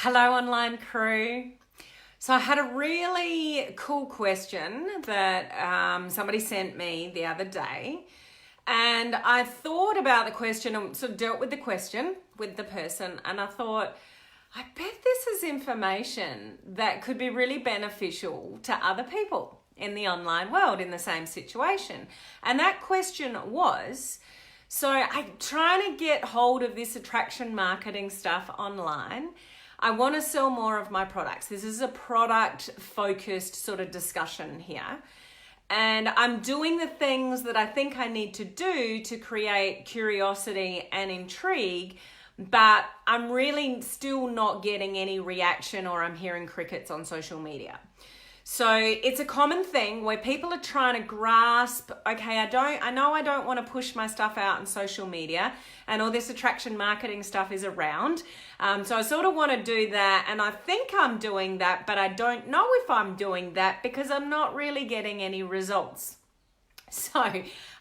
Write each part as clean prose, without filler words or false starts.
Hello, online crew. So I had a really cool question that somebody sent me the other day, and I thought about the question and sort of dealt with the question with the person, and I thought, I bet this is information that could be really beneficial to other people in the online world in the same situation. And that question was, so I'm trying to get hold of this attraction marketing stuff online. I want to sell more of my products. This is a product focused sort of discussion here. And I'm doing the things that I think I need to do to create curiosity and intrigue, but I'm really still not getting any reaction, or I'm hearing crickets on social media. So it's a common thing where people are trying to grasp, okay, I know I don't want to push my stuff out on social media, and all this attraction marketing stuff is around. So I sort of want to do that, and I think I'm doing that, but I don't know if I'm doing that because I'm not really getting any results. So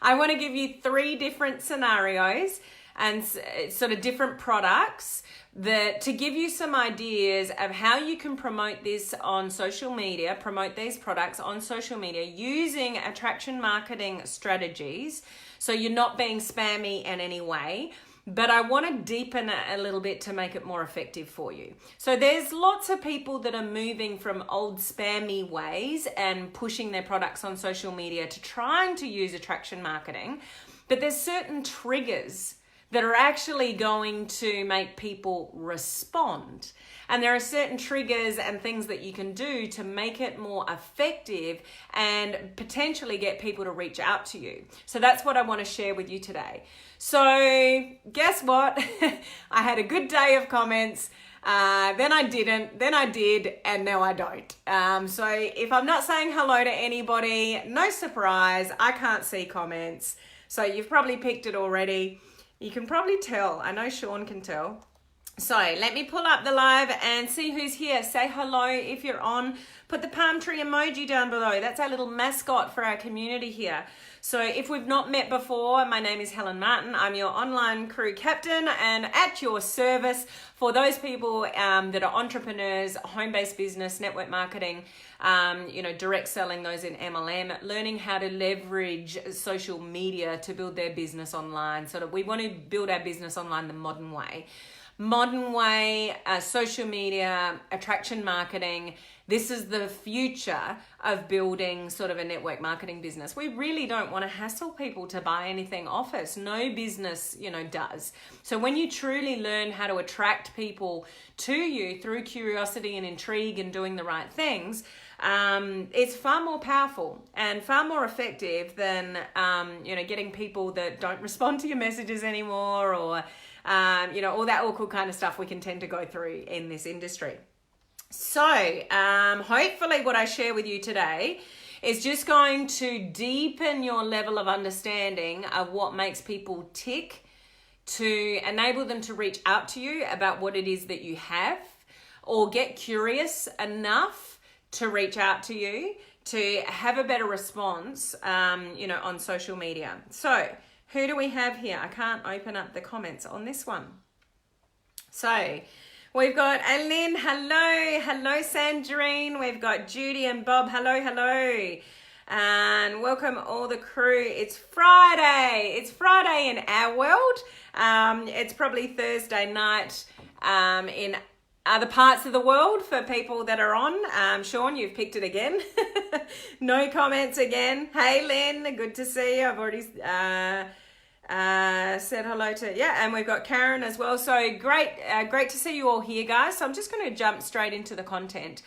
I want to give you 3 different scenarios and sort of different products that to give you some ideas of how you can promote this on social media, promote these products on social media using attraction marketing strategies. So you're not being spammy in any way, but I want to deepen it a little bit to make it more effective for you. So there's lots of people that are moving from old spammy ways and pushing their products on social media to trying to use attraction marketing, but there's certain triggers that are actually going to make people respond. And there are certain triggers and things that you can do to make it more effective and potentially get people to reach out to you. So that's what I want to share with you today. So guess what? I had a good day of comments. Then I didn't, then I did, and now I don't. So if I'm not saying hello to anybody, no surprise, I can't see comments. So you've probably picked it already. You can probably tell. I know Sean can tell. So let me pull up the live and see who's here. Say hello if you're on. Put the palm tree emoji down below. That's our little mascot for our community here. So if we've not met before, my name is Helen Martin. I'm your online crew captain and at your service for those people that are entrepreneurs, home-based business, network marketing, direct selling, those in MLM, learning how to leverage social media to build their business online. So that we want to build our business online the modern way. Social media, attraction marketing. This is the future of building sort of a network marketing business. We really don't want to hassle people to buy anything off us. No business, does. So when you truly learn how to attract people to you through curiosity and intrigue and doing the right things, it's far more powerful and far more effective than, getting people that don't respond to your messages anymore or, all that awkward kind of stuff we can tend to go through in this industry. So hopefully what I share with you today is just going to deepen your level of understanding of what makes people tick, to enable them to reach out to you about what it is that you have, or get curious enough to reach out to you to have a better response, on social media. So who do we have here? I can't open up the comments on this one. So we've got Aileen, hello Sandrine. We've got Judy and Bob, hello. And welcome all the crew. It's Friday in our world. It's probably Thursday night in other parts of the world for people that are on. Sean, you've picked it again. No comments again. Hey Lynn, good to see you. I've already said hello to, and we've got Karen as well. So great to see you all here, guys. So I'm just going to jump straight into the content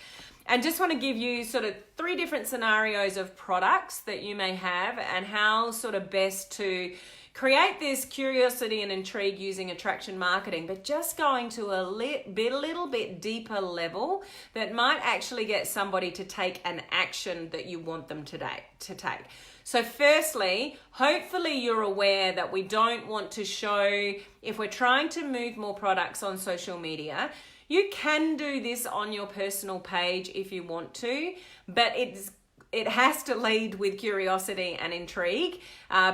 and just want to give you sort of 3 different scenarios of products that you may have and how sort of best to create this curiosity and intrigue using attraction marketing, but just going to a little bit deeper level that might actually get somebody to take an action that you want them to take. So firstly, hopefully you're aware that we don't want to show, if we're trying to move more products on social media, you can do this on your personal page if you want to, but it's it has to lead with curiosity and intrigue,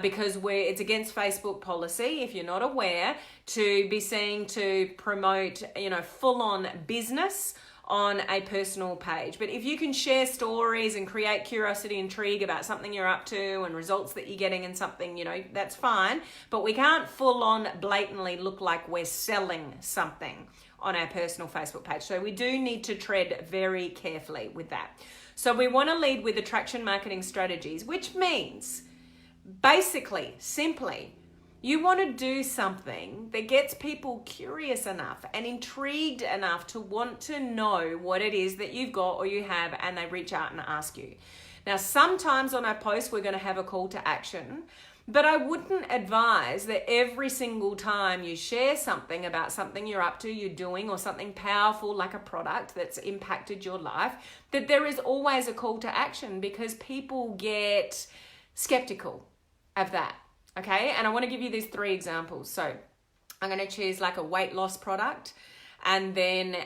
because it's against Facebook policy, if you're not aware, to be seen to promote, full on business on a personal page. But if you can share stories and create curiosity, intrigue about something you're up to and results that you're getting in something, that's fine. But we can't full on blatantly look like we're selling something on our personal Facebook page. So we do need to tread very carefully with that. So we want to lead with attraction marketing strategies, which means basically, simply, you want to do something that gets people curious enough and intrigued enough to want to know what it is that you've got or you have, and they reach out and ask you. Now, sometimes on our post, we're going to have a call to action, but I wouldn't advise that every single time you share something about something you're up to, you're doing, or something powerful like a product that's impacted your life, that there is always a call to action, because people get skeptical of that. Okay, and I want to give you these 3 examples. So I'm going to choose like a weight loss product, and then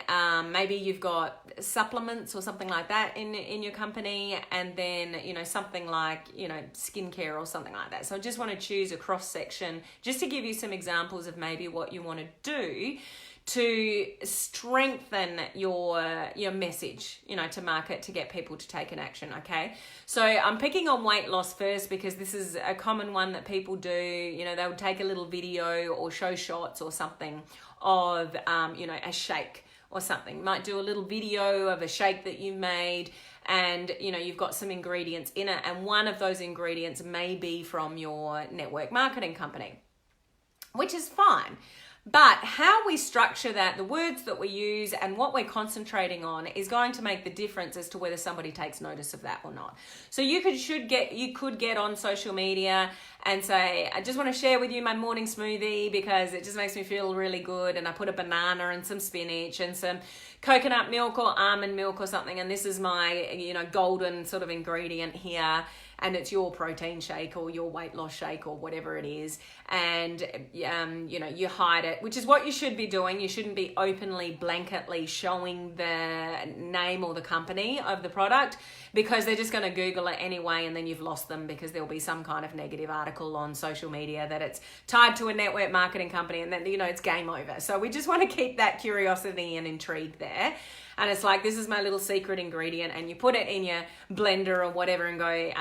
maybe you've got supplements or something like that in your company, and then something like skincare or something like that. So I just want to choose a cross section just to give you some examples of maybe what you want to do to strengthen your message, to market, to get people to take an action. Okay, so I'm picking on weight loss first because this is a common one that people do. They'll take a little video or show shots or something of a shake or something. You might do a little video of a shake that you made, and you've got some ingredients in it, and one of those ingredients may be from your network marketing company, which is fine. But how we structure that, the words that we use, and what we're concentrating on is going to make the difference as to whether somebody takes notice of that or not. So you could get on social media and say, I just want to share with you my morning smoothie because it just makes me feel really good, and I put a banana and some spinach and some coconut milk or almond milk or something, and this is my golden sort of ingredient here, and it's your protein shake or your weight loss shake or whatever it is, and you hide it, which is what you should be doing. You shouldn't be openly, blanketly showing the name or the company of the product, because they're just going to Google it anyway, and then you've lost them because there'll be some kind of negative article on social media that it's tied to a network marketing company, and then it's game over. So we just want to keep that curiosity and intrigue there. And it's like, this is my little secret ingredient, and you put it in your blender or whatever and go,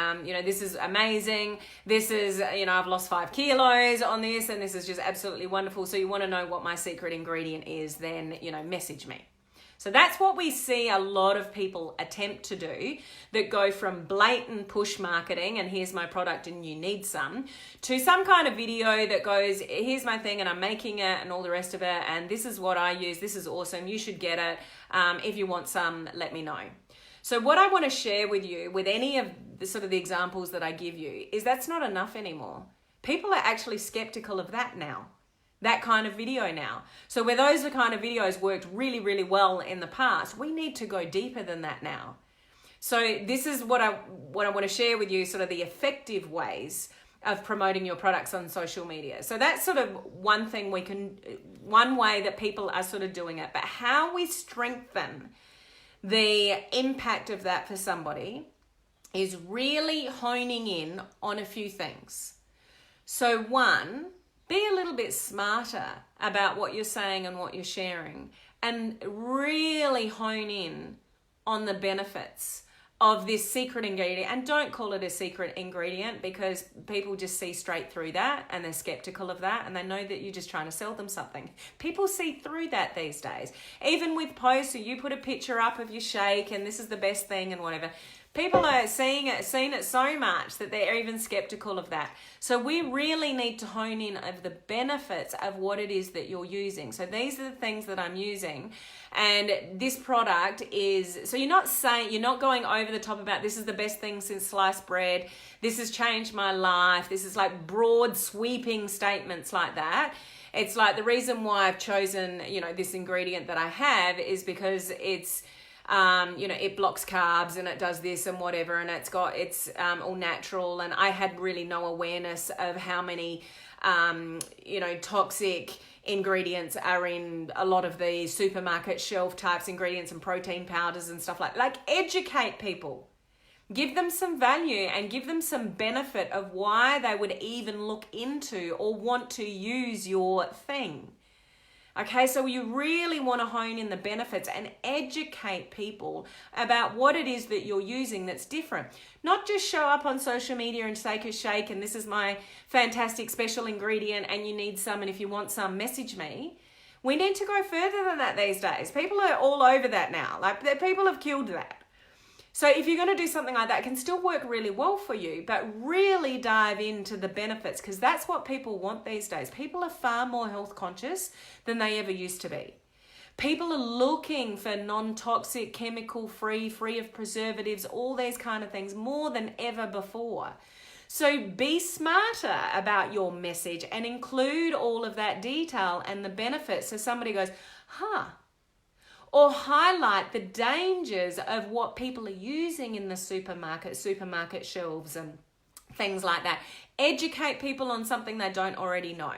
this is amazing. This is, I've lost 5 kilos on this, and this is just absolutely wonderful. So you want to know what my secret ingredient is, then, message me. So that's what we see a lot of people attempt to do, that go from blatant push marketing and here's my product and you need some, to some kind of video that goes, here's my thing and I'm making it and all the rest of it, and this is what I use, this is awesome, you should get it. If you want some, let me know. So what I want to share with you with any of the sort of the examples that I give you is that's not enough anymore. People are actually skeptical of that now. That kind of video now. So where those kind of videos worked really, really well in the past, we need to go deeper than that now. So this is what I want to share with you, sort of the effective ways of promoting your products on social media. So that's sort of one way that people are sort of doing it. But how we strengthen the impact of that for somebody is really honing in on a few things. So one, be a little bit smarter about what you're saying and what you're sharing, and really hone in on the benefits of this secret ingredient. And don't call it a secret ingredient, because people just see straight through that and they're skeptical of that, and they know that you're just trying to sell them something. People see through that these days. Even with posts, so you put a picture up of your shake and this is the best thing and whatever. People are seeing it so much that they're even skeptical of that. So we really need to hone in of the benefits of what it is that you're using. So these are the things that I'm using. And this product is, so you're not going over the top about this is the best thing since sliced bread. This has changed my life. This is like broad sweeping statements like that. It's like the reason why I've chosen, this ingredient that I have is because it's, it blocks carbs and it does this and whatever, and it's all natural, and I had really no awareness of how many toxic ingredients are in a lot of these supermarket shelf types ingredients and protein powders and stuff like educate people. Give them some value and give them some benefit of why they would even look into or want to use your thing. Okay, so you really want to hone in the benefits and educate people about what it is that you're using that's different. Not just show up on social media and take a shake and this is my fantastic special ingredient and you need some and if you want some, message me. We need to go further than that these days. People are all over that now. Like, people have killed that. So if you're going to do something like that, it can still work really well for you, but really dive into the benefits because that's what people want these days. People are far more health conscious than they ever used to be. People are looking for non-toxic, chemical-free, free of preservatives, all these kind of things more than ever before. So be smarter about your message and include all of that detail and the benefits so somebody goes, huh. Or highlight the dangers of what people are using in the supermarket shelves and things like that. Educate people on something they don't already know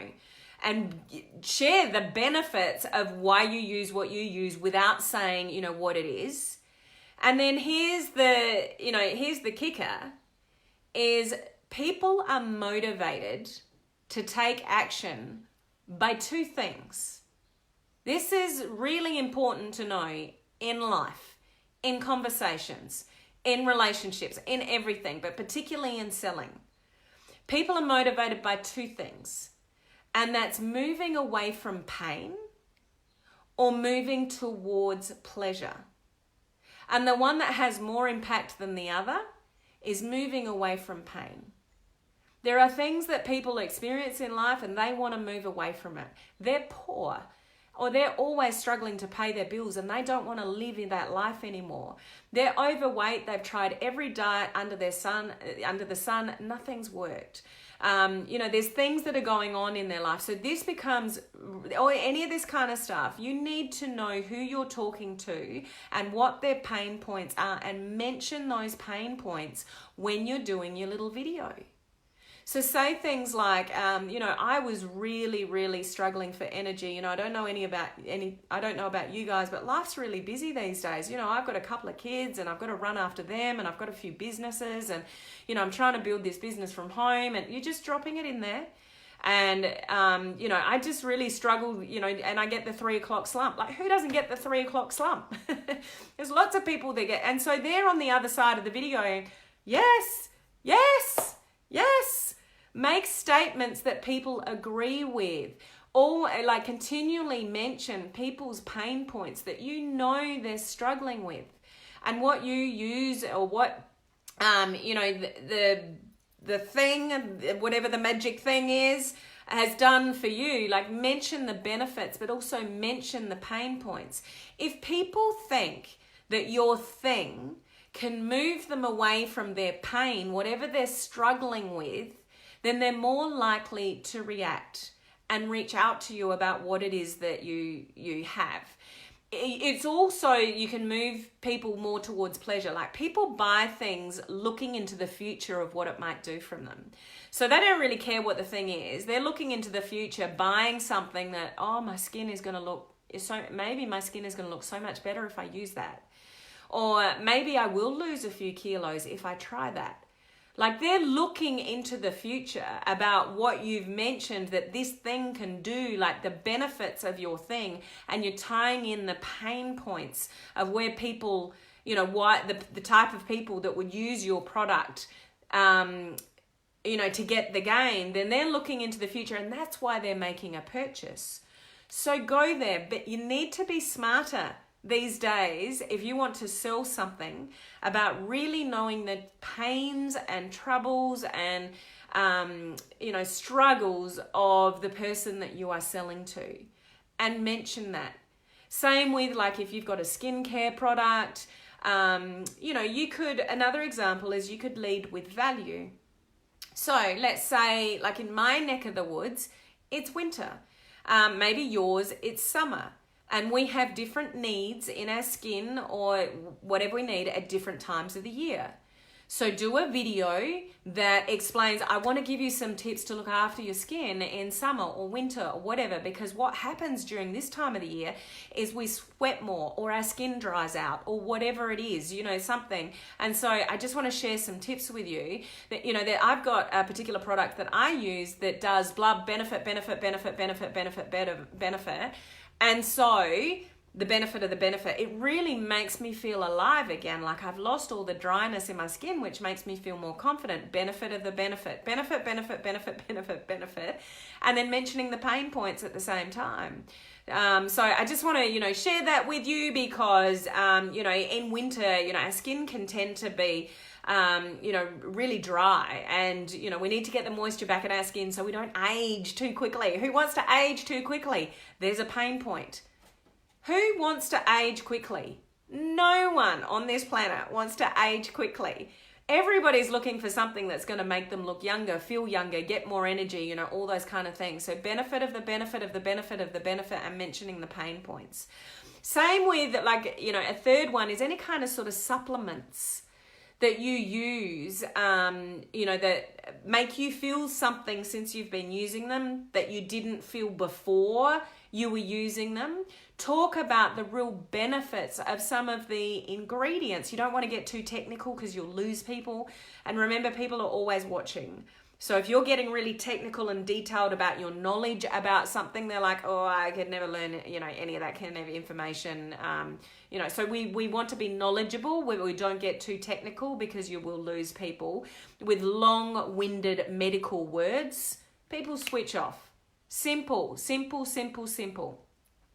and share the benefits of why you use what you use without saying, what it is. And then here's the kicker is people are motivated to take action by two things. This is really important to know in life, in conversations, in relationships, in everything, but particularly in selling. People are motivated by two things, and that's moving away from pain or moving towards pleasure. And the one that has more impact than the other is moving away from pain. There are things that people experience in life and they want to move away from it. They're poor. Or they're always struggling to pay their bills and they don't want to live in that life anymore. They're overweight. They've tried every diet under the sun. Nothing's worked. There's things that are going on in their life. So this becomes, or any of this kind of stuff, you need to know who you're talking to and what their pain points are and mention those pain points when you're doing your little video. So say things like, I was really, really struggling for energy. I don't know about you guys, but life's really busy these days. I've got a couple of kids and I've got to run after them and I've got a few businesses and, I'm trying to build this business from home and you're just dropping it in there. And, I just really struggled, and I get the 3 o'clock slump. Like, who doesn't get the 3 o'clock slump? There's lots of people that get, and so they're on the other side of the video. Yes, yes, yes. Make statements that people agree with. Or continually mention people's pain points that they're struggling with. And what you use or what, the thing, whatever the magic thing is, has done for you. Mention the benefits, but also mention the pain points. If people think that your thing can move them away from their pain, whatever they're struggling with, then they're more likely to react and reach out to you about what it is that you have. It's also, you can move people more towards pleasure. People buy things looking into the future of what it might do from them. So they don't really care what the thing is. They're looking into the future, buying something that, my skin is going to look, maybe my skin is going to look so much better if I use that. Or maybe I will lose a few kilos if I try that. They're looking into the future about what you've mentioned that this thing can do, the benefits of your thing, and you're tying in the pain points of where people, why the type of people that would use your product, to get the gain, then they're looking into the future and that's why they're making a purchase. So go there, but you need to be smarter these days, if you want to sell something, about really knowing the pains and troubles and, struggles of the person that you are selling to, and mention that. Same with if you've got a skincare product, another example is you could lead with value. So let's say in my neck of the woods, it's winter. Maybe yours, it's summer. And we have different needs in our skin or whatever we need at different times of the year. So do a video that explains, I want to give you some tips to look after your skin in summer or winter or whatever, because what happens during this time of the year is we sweat more or our skin dries out or whatever it is, something. And so I just want to share some tips with you that, that I've got a particular product that I use that does blood benefit. And so the benefit of the benefit, it really makes me feel alive again, like I've lost all the dryness in my skin, which makes me feel more confident. Benefit of the benefit, benefit, and then mentioning the pain points at the same time. So I just want to, share that with you because, in winter, our skin can tend to be really dry, and we need to get the moisture back in our skin so we don't age too quickly. Who wants to age too quickly? There's a pain point. Who wants to age quickly? No one on this planet wants to age quickly. Everybody's looking for something that's going to make them look younger, feel younger, get more energy, all those kind of things. So benefit of the benefit of the benefit of the benefit, and mentioning the pain points. Same with a third one is any kind of sort of supplements that you use, that make you feel something since you've been using them that you didn't feel before you were using them. Talk about the real benefits of some of the ingredients. You don't want to get too technical because you'll lose people. And remember, people are always watching. So if you're getting really technical and detailed about your knowledge about something, they're like, oh, I could never learn, any of that kind of information. So we want to be knowledgeable where we don't get too technical, because you will lose people with long-winded medical words. People switch off. Simple.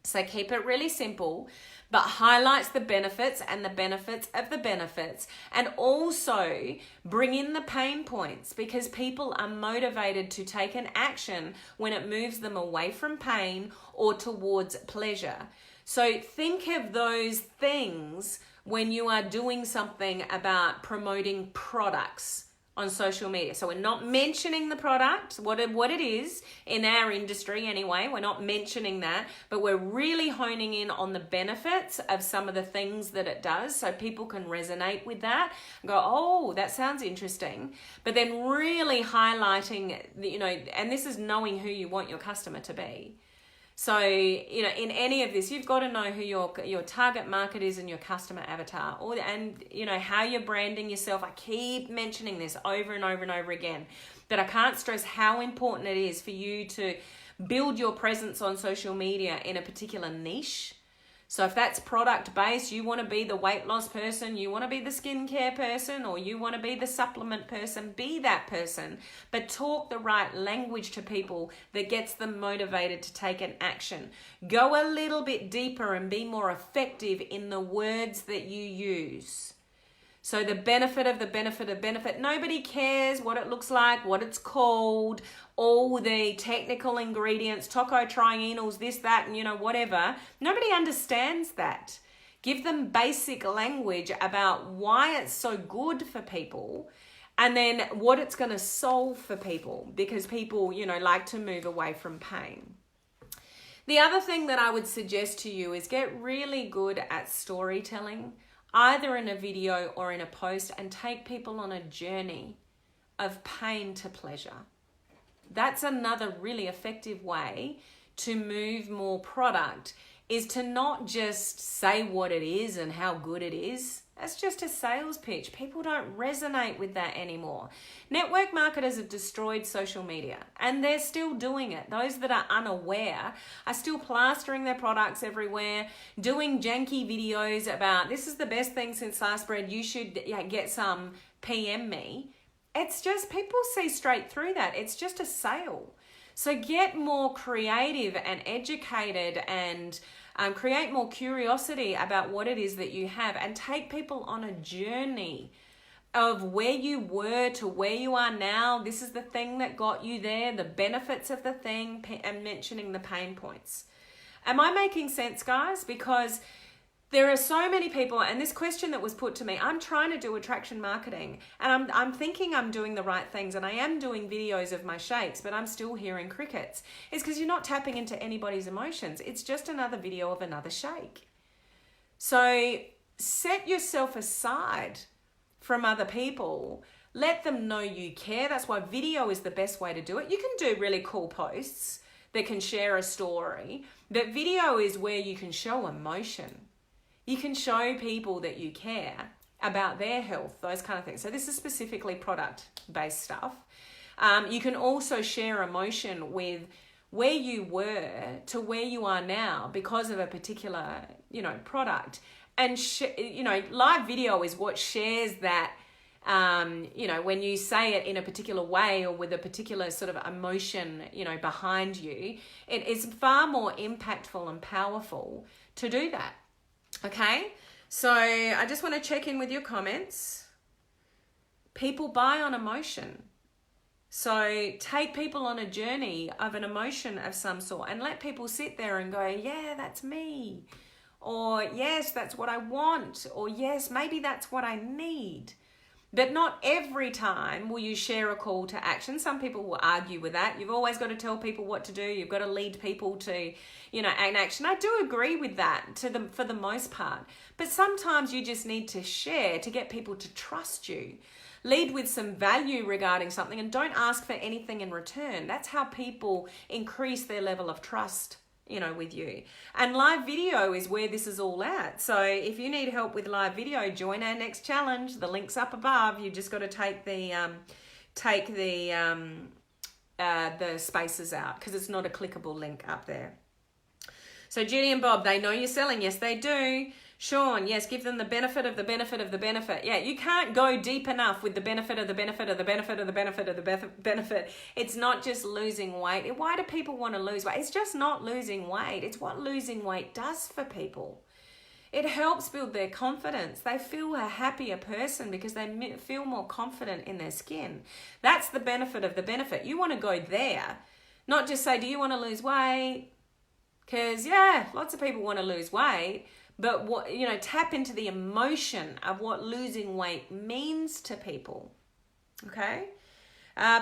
So keep it really simple, but highlights the benefits and the benefits of the benefits, and also bring in the pain points, because people are motivated to take an action when it moves them away from pain or towards pleasure. So think of those things when you are doing something about promoting products on social media. So we're not mentioning the product, what it is in our industry anyway. We're not mentioning that, but we're really honing in on the benefits of some of the things that it does, so people can resonate with that and go, oh, that sounds interesting. But then really highlighting, and this is knowing who you want your customer to be. So, in any of this, you've got to know who your target market is and your customer avatar, and how you're branding yourself. I keep mentioning this over and over and over again, but I can't stress how important it is for you to build your presence on social media in a particular niche. So if that's product based, you want to be the weight loss person, you want to be the skincare person, or you want to be the supplement person, be that person. But talk the right language to people that gets them motivated to take an action. Go a little bit deeper and be more effective in the words that you use. So the benefit of the benefit of benefit, nobody cares what it looks like, what it's called, all the technical ingredients, tocotrienols, this, that, and whatever. Nobody understands that. Give them basic language about why it's so good for people, and then what it's going to solve for people, because people, like to move away from pain. The other thing that I would suggest to you is get really good at storytelling, either in a video or in a post, and take people on a journey of pain to pleasure. That's another really effective way to move more product, is to not just say what it is and how good it is. That's just a sales pitch. People don't resonate with that anymore. Network marketers have destroyed social media, and they're still doing it. Those that are unaware are still plastering their products everywhere, doing janky videos about, this is the best thing since sliced bread, you should get some, PM me. It's just, people see straight through that. It's just a sale. So get more creative and educated, and create more curiosity about what it is that you have, and take people on a journey of where you were to where you are now. This is the thing that got you there, the benefits of the thing, and mentioning the pain points. Am I making sense, guys? Because there are so many people, and this question that was put to me, I'm trying to do attraction marketing, and I'm thinking I'm doing the right things, and I am doing videos of my shakes, but I'm still hearing crickets. It's because you're not tapping into anybody's emotions. It's just another video of another shake. So set yourself aside from other people, let them know you care. That's why video is the best way to do it. You can do really cool posts that can share a story, but video is where you can show emotion. You can show people that you care about their health, those kind of things. So this is specifically product-based stuff. You can also share emotion with where you were to where you are now because of a particular, product. And, live video is what shares that, when you say it in a particular way or with a particular sort of emotion, behind you, it is far more impactful and powerful to do that. Okay? So I just want to check in with your comments. People buy on emotion. So take people on a journey of an emotion of some sort and let people sit there and go, yeah, that's me. Or yes, that's what I want. Or yes, maybe that's what I need. But not every time will you share a call to action. Some people will argue with that. You've always got to tell people what to do. You've got to lead people to, an action. I do agree with that for the most part. But sometimes you just need to share to get people to trust you. Lead with some value regarding something and don't ask for anything in return. That's how people increase their level of trust, with you. And live video is where this is all at. So if you need help with live video, join our next challenge. The link's up above. You just got to take the spaces out because it's not a clickable link up there. So Judy and Bob, they know you're selling. Yes, they do. Sean, yes, give them the benefit of the benefit of the benefit. Yeah, you can't go deep enough with the benefit of the benefit of the benefit of the benefit of the benefit. It's not just losing weight. Why do people want to lose weight? It's just not losing weight. It's what losing weight does for people. It helps build their confidence. They feel a happier person because they feel more confident in their skin. That's the benefit of the benefit. You want to go there, not just say, do you want to lose weight? Because, yeah, lots of people want to lose weight. But tap into the emotion of what losing weight means to people. Okay?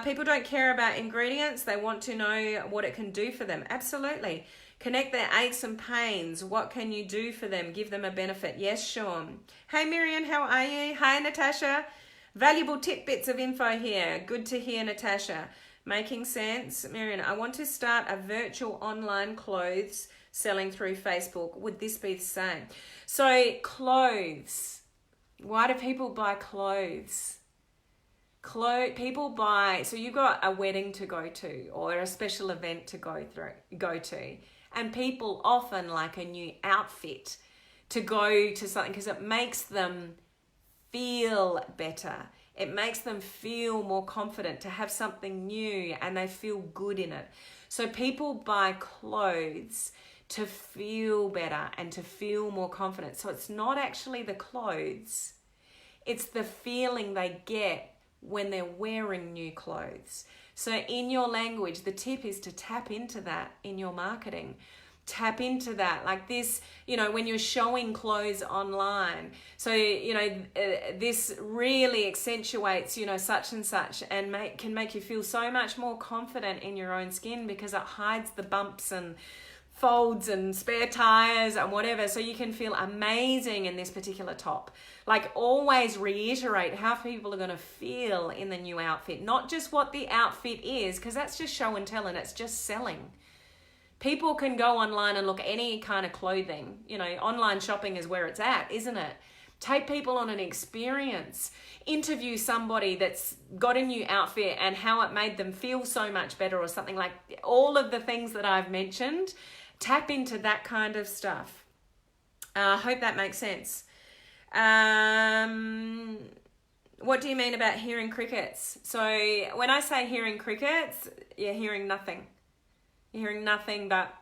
People don't care about ingredients. They want to know what it can do for them. Absolutely. Connect their aches and pains. What can you do for them? Give them a benefit. Yes, Sean. Hey, Miriam, how are you? Hi, Natasha. Valuable tidbits of info here. Good to hear, Natasha. Making sense. Miriam, I want to start a virtual online clothes selling through Facebook. Would this be the same? So clothes. Why do people buy clothes? People buy, so you've got a wedding to go to or a special event to go to. And people often like a new outfit to go to something because it makes them feel better. It makes them feel more confident to have something new and they feel good in it. So people buy clothes to feel better and to feel more confident. So it's not actually the clothes, it's the feeling they get when they're wearing new clothes. So in your language, the tip is to tap into that in your marketing. Tap into that like this, when you're showing clothes online. So, this really accentuates, such and such and can make you feel so much more confident in your own skin because it hides the bumps and folds and spare tires and whatever, so you can feel amazing in this particular top. Like always reiterate how people are going to feel in the new outfit, not just what the outfit is, because that's just show and tell and it's just selling. People can go online and look at any kind of clothing. Online shopping is where it's at, isn't it? Take people on an experience. Interview somebody that's got a new outfit and how it made them feel so much better or something, like all of the things that I've mentioned. Tap into that kind of stuff. I hope that makes sense. What do you mean about hearing crickets? So when I say hearing crickets, you're hearing nothing. You're hearing nothing but,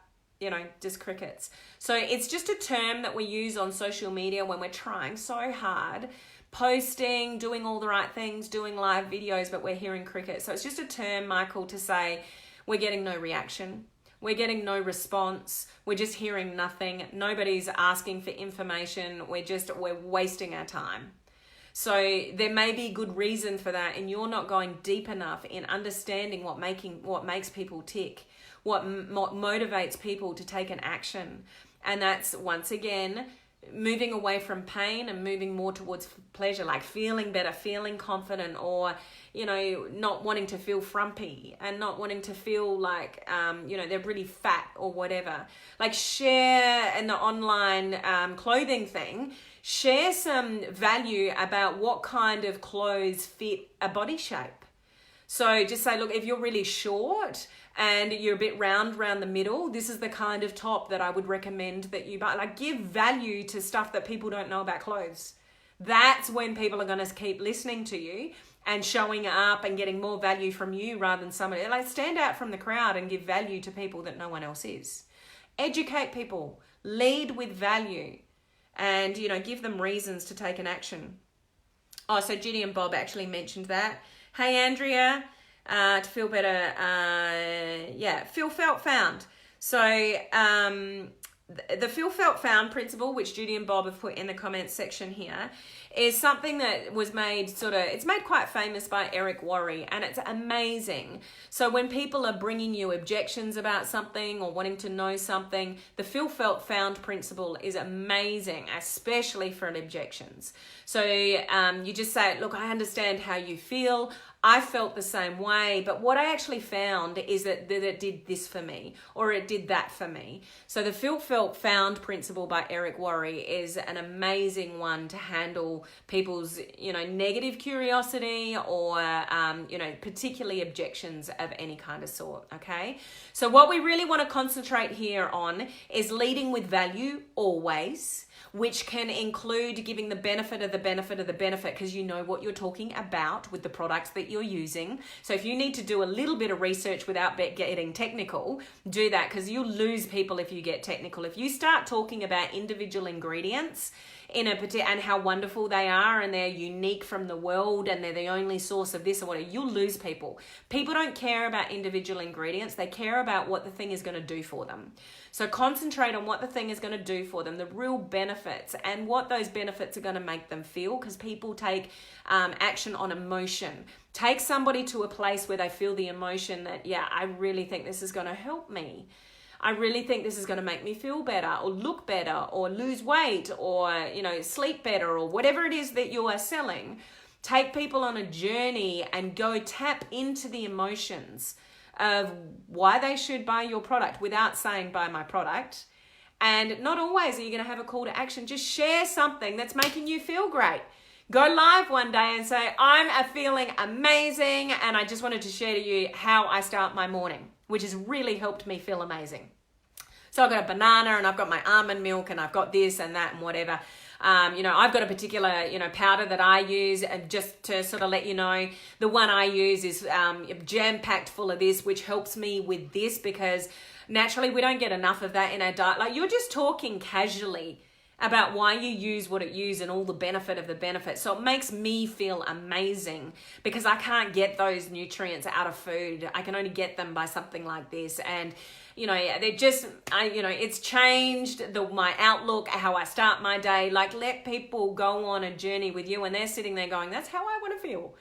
just crickets. So it's just a term that we use on social media when we're trying so hard, posting, doing all the right things, doing live videos, but we're hearing crickets. So it's just a term, Michael, to say we're getting no reaction. We're getting no response. We're just hearing nothing. Nobody's asking for information. We're wasting our time. So there may be good reason for that, and you're not going deep enough in understanding what makes people tick, what motivates people to take an action. And that's, once again, moving away from pain and moving more towards pleasure, like feeling better, feeling confident, or, you know, not wanting to feel frumpy and not wanting to feel like, you know, they're really fat or whatever. Like, share in the online clothing thing, share some value about what kind of clothes fit a body shape. So just say, look, if you're really short and you're a bit round around the middle, this is the kind of top that I would recommend that you buy. Like, give value to stuff that people don't know about clothes. That's when people are going to keep listening to you and showing up and getting more value from you rather than somebody. Like, stand out from the crowd and give value to people that no one else is. Educate people, lead with value, and, you know, give them reasons to take an action. Oh, so Judy and Bob actually mentioned that. Hey, Andrea, to feel better, feel, felt, found. So the feel, felt, found principle, which Judy and Bob have put in the comments section here, is something that was made it's made quite famous by Eric Worre, and it's amazing. So when people are bringing you objections about something or wanting to know something, the feel, felt, found principle is amazing, especially for objections. So you just say, look, I understand how you feel. I felt the same way, but what I actually found is that it did this for me, or it did that for me. So the feel, felt, found principle by Eric Worre is an amazing one to handle people's, you know, negative curiosity or, you know, particularly objections of any kind of sort, okay? So what we really want to concentrate here on is leading with value always, which can include giving the benefit of the benefit of the benefit, because you know what you're talking about with the products that you're using. So if you need to do a little bit of research without getting technical, do that, because you'll lose people if you get technical. If you start talking about individual ingredients in a particular and how wonderful they are and they're unique from the world and they're the only source of this or whatever, you'll lose people. People don't care about individual ingredients. They care about what the thing is going to do for them. So concentrate on what the thing is going to do for them, the real benefits, and what those benefits are going to make them feel, because people take action on emotion. Take somebody to a place where they feel the emotion that, yeah, I really think this is going to help me. I really think this is going to make me feel better or look better or lose weight or, you know, sleep better or whatever it is that you are selling. Take people on a journey and go tap into the emotions of why they should buy your product without saying buy my product. And not always are you going to have a call to action. Just share something that's making you feel great. Go live one day and say, I'm feeling amazing, and I just wanted to share to you how I start my morning, which has really helped me feel amazing. So I've got a banana and I've got my almond milk and I've got this and that and whatever. You know, I've got a particular, you know, powder that I use, and just to sort of let you know, the one I use is jam-packed full of this, which helps me with this, because naturally we don't get enough of that in our diet. Like, you're just talking casually about why you use what it use and all the benefit of the benefit. So it makes me feel amazing, because I can't get those nutrients out of food. I can only get them by something like this. And, you know, they're just, you know, it's changed my outlook, how I start my day. Like, let people go on a journey with you, and they're sitting there going, that's how I want to feel.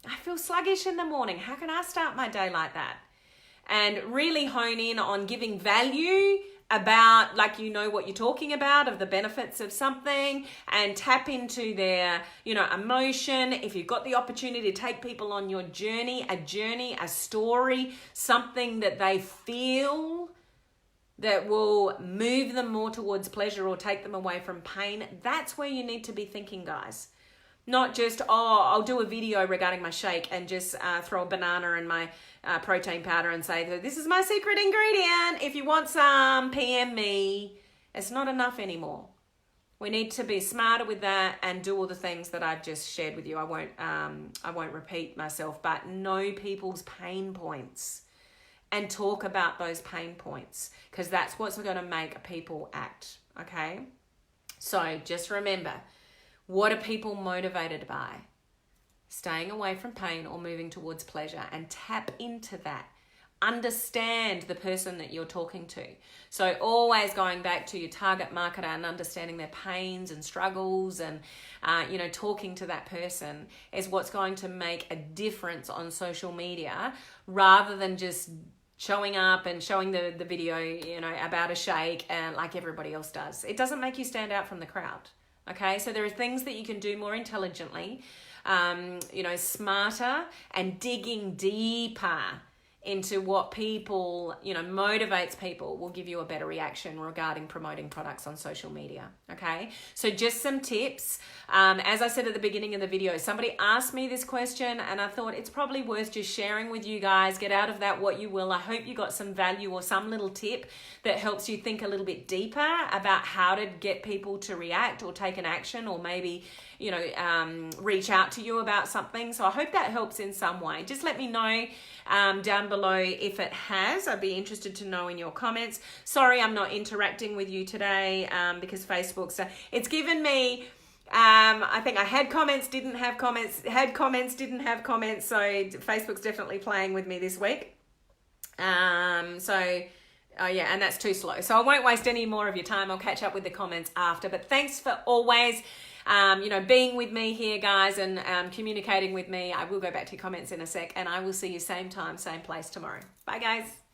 I feel sluggish in the morning. How can I start my day like that? And really hone in on giving value about, like, you know what you're talking about, of the benefits of something, and tap into their, you know, emotion. If you've got the opportunity to take people on your journey, a story, something that they feel that will move them more towards pleasure or take them away from pain, that's where you need to be thinking, guys. Not just, oh, I'll do a video regarding my shake and just throw a banana and my protein powder and say, this is my secret ingredient. If you want some, PM me. It's not enough anymore. We need to be smarter with that and do all the things that I've just shared with you. I won't repeat myself, but know people's pain points and talk about those pain points, because that's what's going to make people act, okay? So just remember, what are people motivated by? Staying away from pain or moving towards pleasure, and tap into that. Understand the person that you're talking to. So always going back to your target market and understanding their pains and struggles, and, you know, talking to that person is what's going to make a difference on social media, rather than just showing up and showing the video, you know, about a shake and like everybody else does. It doesn't make you stand out from the crowd. Okay, so there are things that you can do more intelligently, you know, smarter, and digging deeper into what people, you know, motivates people will give you a better reaction regarding promoting products on social media. Okay, so just some tips. As I said at the beginning of the video, somebody asked me this question and I thought it's probably worth just sharing with you guys. Get out of that what you will. I hope you got some value or some little tip that helps you think a little bit deeper about how to get people to react or take an action, or maybe, you know, reach out to you about something. So I hope that helps in some way. Just let me know down below if it has. I'd be interested to know in your comments. Sorry I'm not interacting with you today because Facebook's, it's given me, I think I had comments, didn't have comments, had comments, didn't have comments. So Facebook's definitely playing with me this week. Yeah, and that's too slow. So I won't waste any more of your time. I'll catch up with the comments after. But thanks for always, you know, being with me here, guys, and communicating with me. I will go back to your comments in a sec, and I will see you same time, same place tomorrow. Bye, guys.